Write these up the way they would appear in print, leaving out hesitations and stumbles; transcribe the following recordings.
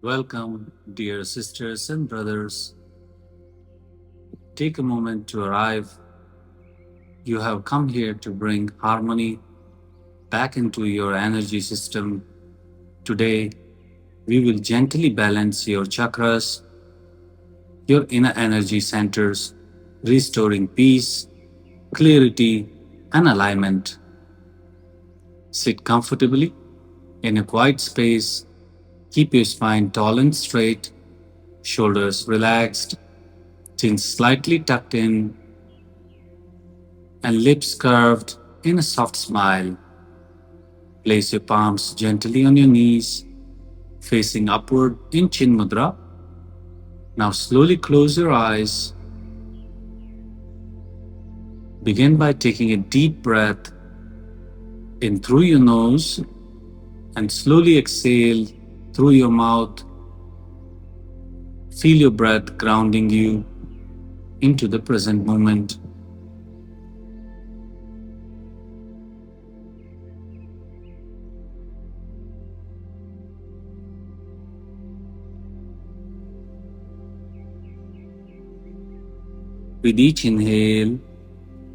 Welcome, dear sisters and brothers. Take a moment to arrive. You have come here to bring harmony back into your energy system. Today, we will gently balance your chakras, your inner energy centers, restoring peace, clarity, and alignment. Sit comfortably in a quiet space. Keep your spine tall and straight, shoulders relaxed, chin slightly tucked in, and lips curved in a soft smile. Place your palms gently on your knees, facing upward in Chin Mudra. Now slowly close your eyes. Begin by taking a deep breath in through your nose and slowly exhale through your mouth. Feel your breath grounding you into the present moment. With each inhale,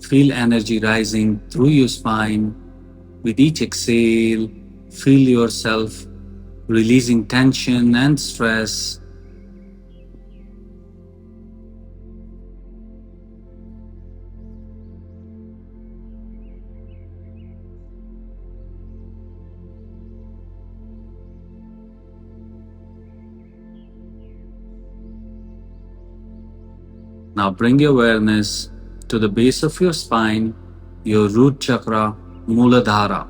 feel energy rising through your spine. With each exhale, feel yourself releasing tension and stress. Now bring your awareness to the base of your spine, your root chakra, Muladhara.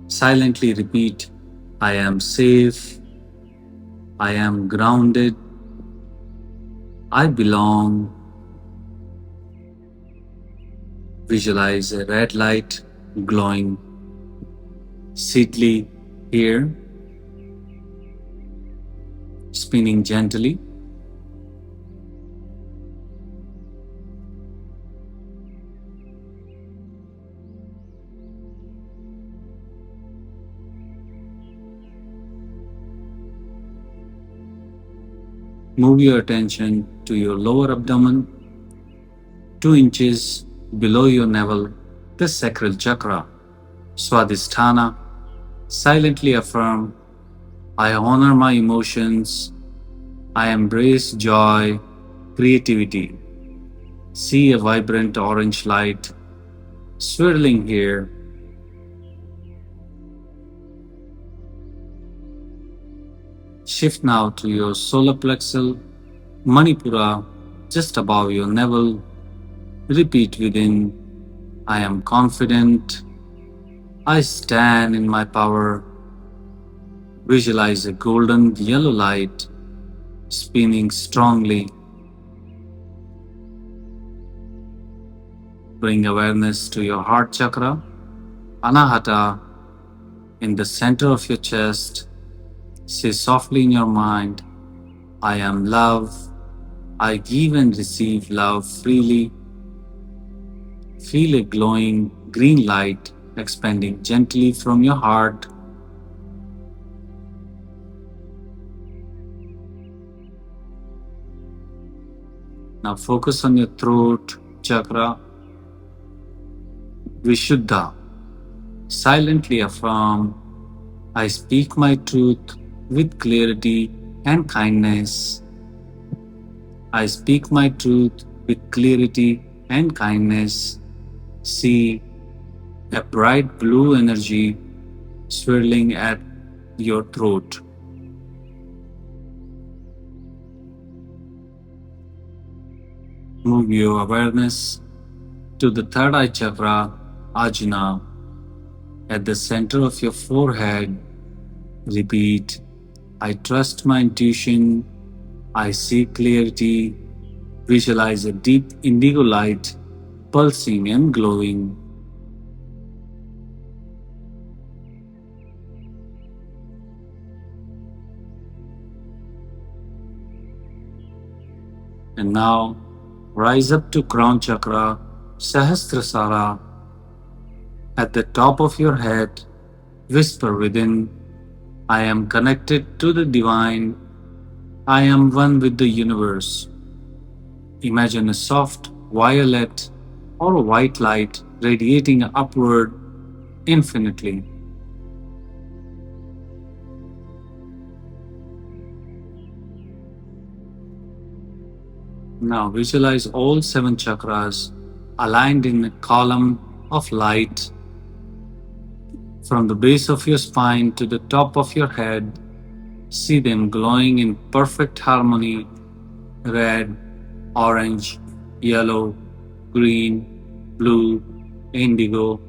Silently repeat, I am safe, I am grounded, I belong. Visualize a red light glowing steadily here, spinning gently. Move your attention to your lower abdomen, 2 inches below your navel, the Sacral Chakra, Svadhisthana. Silently affirm, I honor my emotions, I embrace joy, creativity. See a vibrant orange light swirling here. Shift now to your solar plexus, Manipura, just above your navel. Repeat within, I am confident, I stand in my power. Visualize a golden yellow light spinning strongly. Bring awareness to your heart chakra, Anahata, in the center of your chest. Say softly in your mind, I am love, I give and receive love freely. Feel a glowing green light expanding gently from your heart. Now focus on your throat chakra, Vishuddha. Silently affirm, I speak my truth with clarity and kindness. I speak my truth with clarity and kindness. See a bright blue energy swirling at your throat. Move your awareness to the third eye chakra, Ajna, at the center of your forehead. Repeat, I trust my intuition, I see clarity. Visualize a deep indigo light pulsing and glowing. And now rise up to crown chakra, Sahasrasara. At the top of your head, whisper within, I am connected to the divine. I am one with the universe. Imagine a soft violet or a white light radiating upward infinitely. Now visualize all 7 chakras aligned in a column of light from the base of your spine to the top of your head. See them glowing in perfect harmony: red, orange, yellow, green, blue, indigo,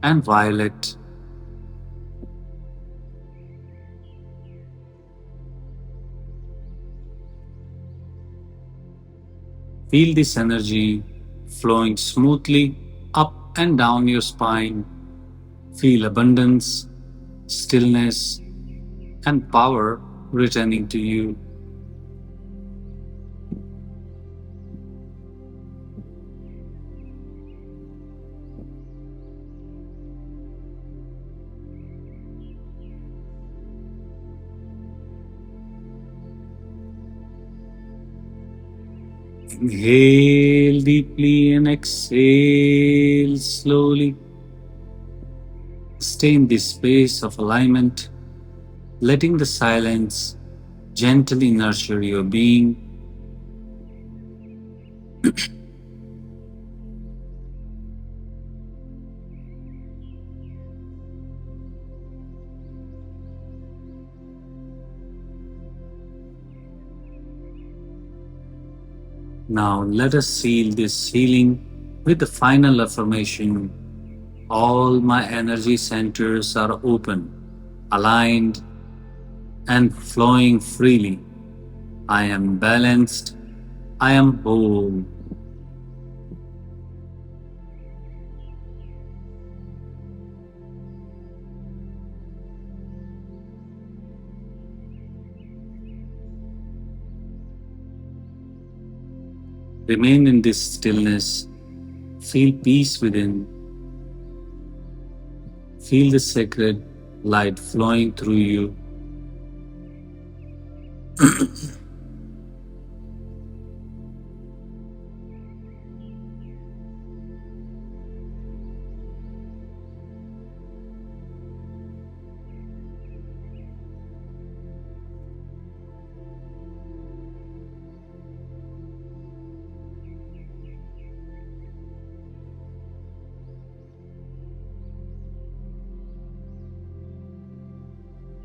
and violet. Feel this energy flowing smoothly up and down your spine. Feel abundance, stillness, and power returning to you. Inhale deeply and exhale slowly. Stay in this space of alignment, letting the silence gently nurture your being. Now let us seal this healing with the final affirmation. All my energy centers are open, aligned, and flowing freely. I am balanced. I am whole. Remain in this stillness. Feel peace within. Feel the sacred light flowing through you.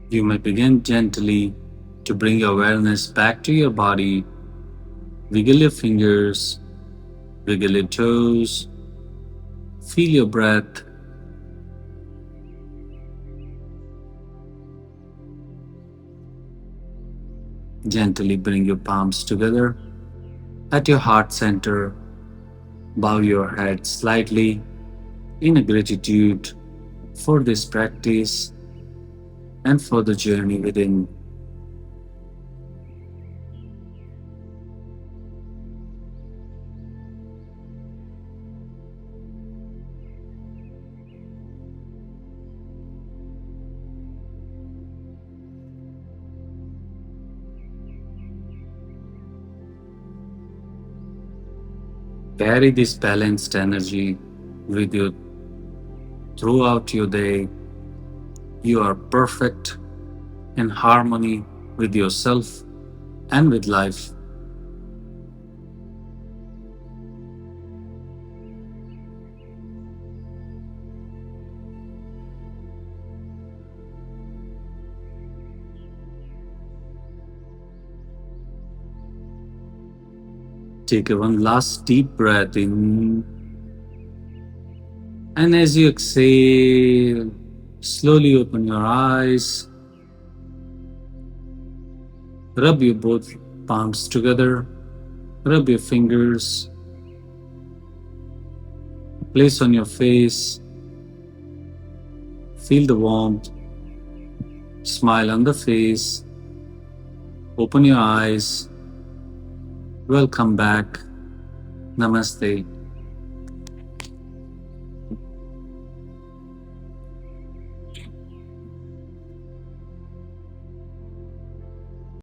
You may begin gently to bring your awareness back to your body. Wiggle your fingers, wiggle your toes, feel your breath. Gently bring your palms together at your heart center. Bow your head slightly in a gratitude for this practice and for the journey within. Carry this balanced energy with you throughout your day. You are perfect, in harmony with yourself and with life. Take one last deep breath in, and as you exhale, slowly open your eyes. Rub your both palms together. Rub your fingers. Place on your face. Feel the warmth. Smile on the face. Open your eyes. Welcome back. Namaste.